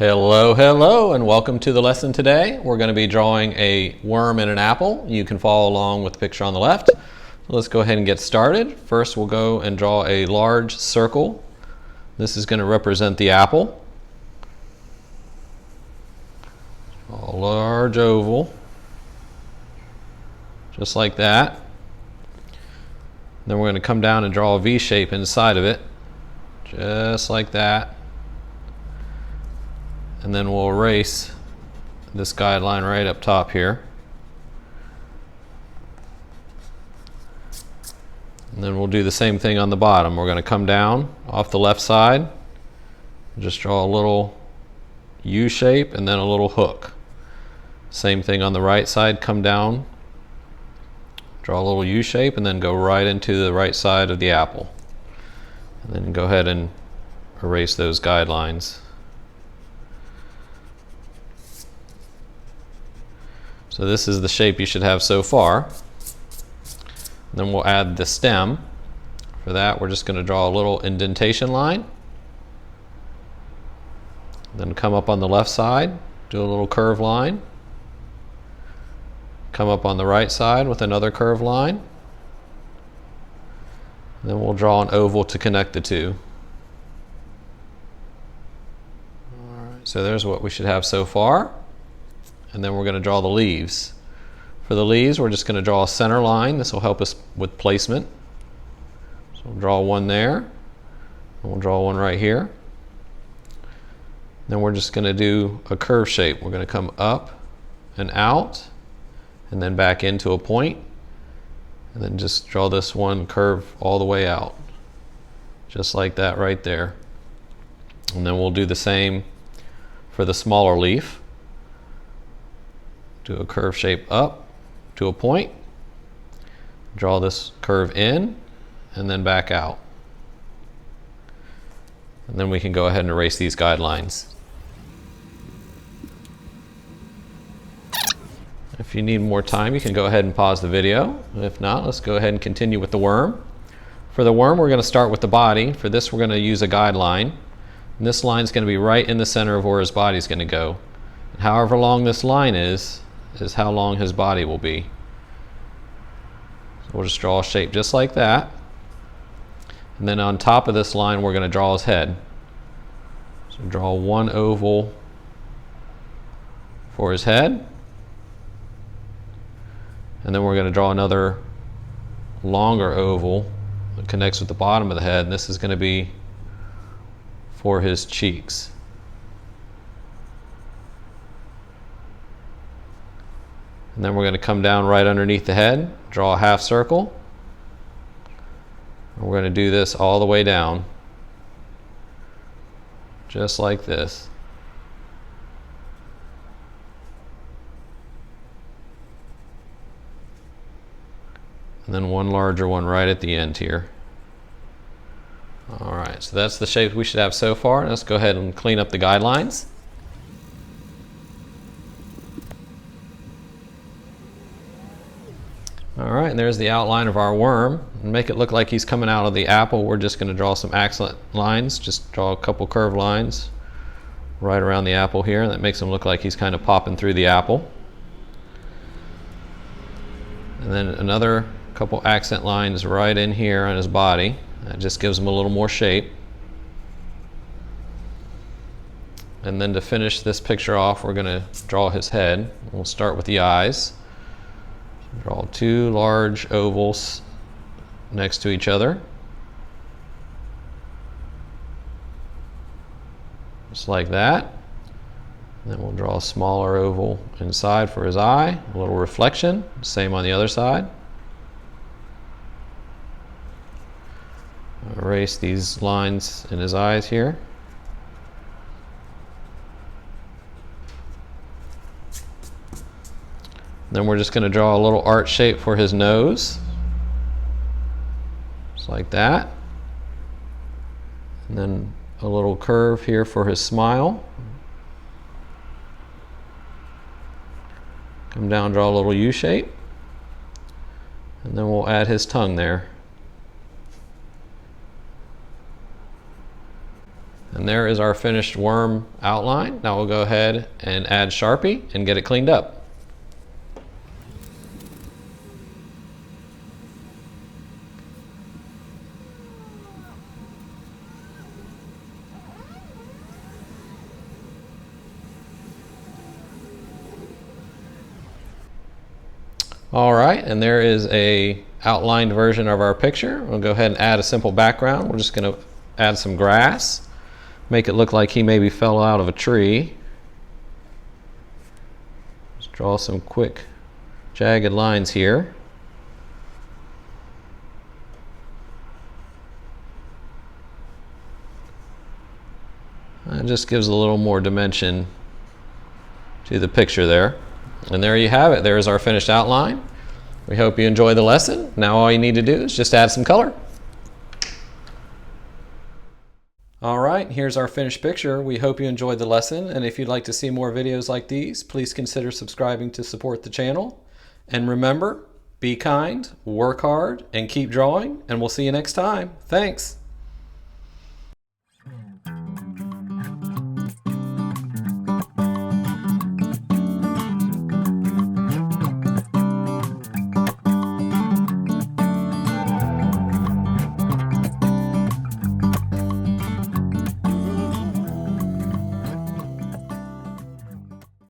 Hello, hello, and welcome to the lesson today. We're going to be drawing a worm and an apple. You can follow along with the picture on the left. So let's go ahead and get started. First, we'll go and draw a large circle. This is going to represent the apple. Draw a large oval, just like that. Then we're going to come down and draw a V shape inside of it, just like that. And then we'll erase this guideline right up top here. And then we'll do the same thing on the bottom. We're going to come down off the left side, just draw a little U shape and then a little hook. Same thing on the right side, come down, draw a little U shape and then go right into the right side of the apple. And then go ahead and erase those guidelines. So this is the shape you should have so far. Then we'll add the stem. For that, we're just going to draw a little indentation line. Then come up on the left side, do a little curved line. Come up on the right side with another curved line. Then we'll draw an oval to connect the two. All right, so there's what we should have so far. And then we're going to draw the leaves. For the leaves, we're just going to draw a center line. This will help us with placement. So we'll draw one there, and we'll draw one right here. Then we're just going to do a curve shape. We're going to come up and out, and then back into a point, and then just draw this one curve all the way out, just like that right there. And then we'll do the same for the smaller leaf. Do a curve shape up to a point, draw this curve in, and then back out. And then we can go ahead and erase these guidelines. If you need more time, you can go ahead and pause the video. If not, let's go ahead and continue with the worm. For the worm, we're going to start with the body. For this, we're going to use a guideline. And this line is going to be right in the center of where his body is going to go. And however long this line is how long his body will be. So we'll just draw a shape just like that. And then on top of this line, we're going to draw his head. So draw one oval for his head. And then we're going to draw another longer oval that connects with the bottom of the head. And this is going to be for his cheeks. And then we're going to come down right underneath the head, draw a half circle. And we're going to do this all the way down, just like this. And then one larger one right at the end here. All right, so that's the shape we should have so far. Let's go ahead and clean up the guidelines. All right, and there's the outline of our worm. And make it look like he's coming out of the apple, we're just going to draw some accent lines. Just draw a couple curved lines right around the apple here. That makes him look like he's kind of popping through the apple. And then another couple accent lines right in here on his body. That just gives him a little more shape. And then to finish this picture off, we're going to draw his head. We'll start with the eyes. Draw two large ovals next to each other, just like that. And then we'll draw a smaller oval inside for his eye, a little reflection, same on the other side. Erase these lines in his eyes here. Then we're just going to draw a little arch shape for his nose, just like that. And then a little curve here for his smile. Come down, draw a little U shape. And then we'll add his tongue there. And there is our finished worm outline. Now we'll go ahead and add Sharpie and get it cleaned up. All right, and there is a outlined version of our picture. We'll go ahead and add a simple background. We're just going to add some grass, make it look like he maybe fell out of a tree. Just draw some quick jagged lines here. That just gives a little more dimension to the picture there. And there you have it. There's our finished outline. We hope you enjoy the lesson. Now all you need to do is just add some color. All right, here's our finished picture. We hope you enjoyed the lesson. And if you'd like to see more videos like these, please consider subscribing to support the channel. And remember, be kind, work hard, and keep drawing. And we'll see you next time. Thanks.